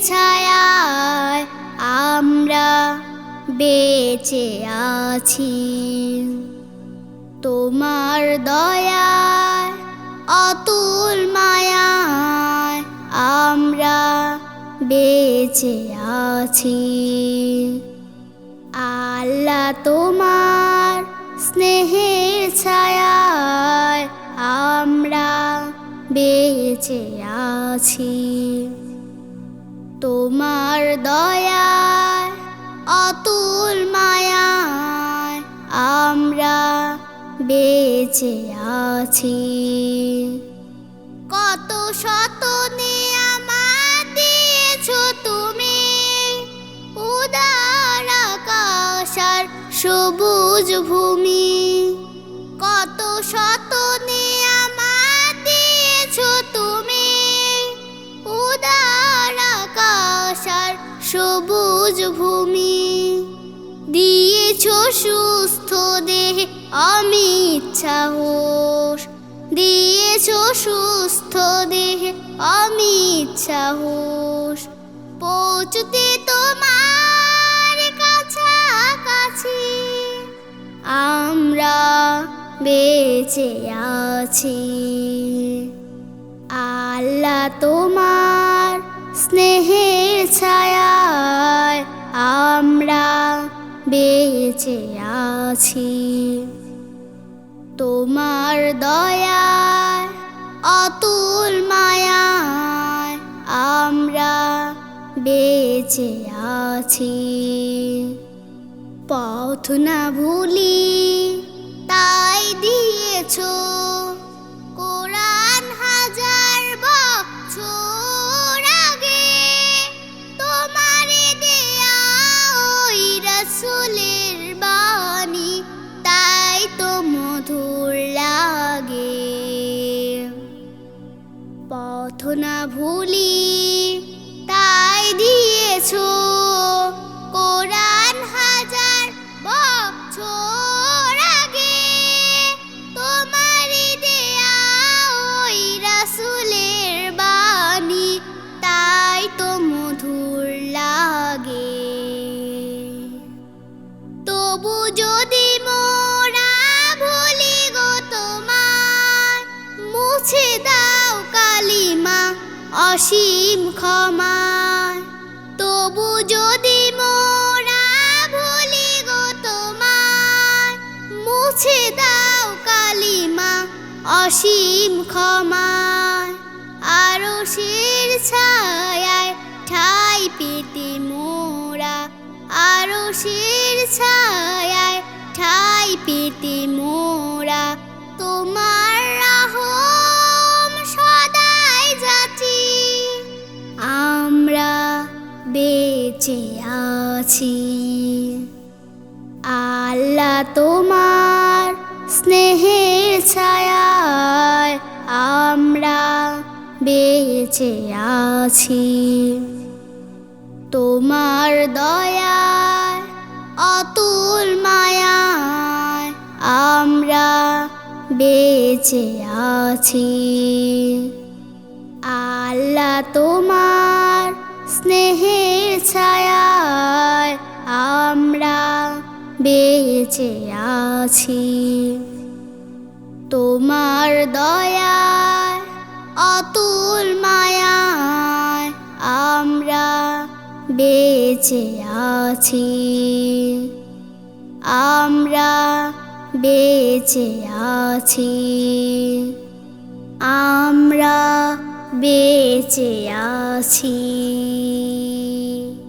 ছায়ায় আমরা বেঁচে আছি। তোমার দয়ায় অতুল মায়ায় আমরা বেঁচে আছি। আল্লাহ তোমার স্নেহের ছায়ায় আমরা বেঁচে আছি। তোমার দয়ায় অতুল মায়ায় আমরা বেঁচে আছি। কত শত নিয়ামত দিয়েছো তুমি, উদার আকাশ আর সবুজ ভূমি। কত শত নিয়ামত দিয়েছো তুমি, উদার আকাশ আর সবুজ ভূমি। দিয়েছো সুস্থ দেহে অমিত সাহস, দিয়েছো সুস্থ দেহে অমিত সাহস। পৌঁছতে তোমার কাছাকাছি আমরা বেঁচে আছি। আল্লাহ তোমার স্নেহের ছায়ায় আমরা বেঁচে আছি। তোমার দয়ায় অতুল মায়ায় আমরা বেঁচে আছি। পথ না ভুলি তাই দিয়েছো কোরআন হাজার বছর আগে। তোমারে দেয়া ওই রাসূলের বাণী তাই তো মধুর লাগে। পথ না ভুলি তাই দিয়েছো কোরআন হাজার বছর আগে। তোমারই দেয়া ওই রাসূলের বাণী তাই তো মধুর লাগে। তবু যদি মোরা ভুলি গো তোমার, মুছে দাও কালিমা অসীম ক্ষমায়। তবু যদি মোরা ভুলি গো তোমার, মুছে দাও কালিমা অসীম ক্ষমায়। আরশের ছায়ায় ঠাঁই পেতে মোরা, আরশের ছায়ায় ঠাঁই পেতে মোরা তোমার রহম সদাই যাচি। আমরা বেঁচে আছি। আল্লাহ তোমার স্নেহের ছায়ায় আমরা বেঁচে আছি। তোমার দয়ায় অতুল মায়ায় আমরা বেঁচে আছি। আল্লাহ তোমার স্নেহের ছায়ায় আমরা বেঁচে আছি। তোমার দয়ায় অতুল মায়ায় আমরা বেঁচে আছি। আমরা বেঁচে আছি। আমরা বেঁচে আছি।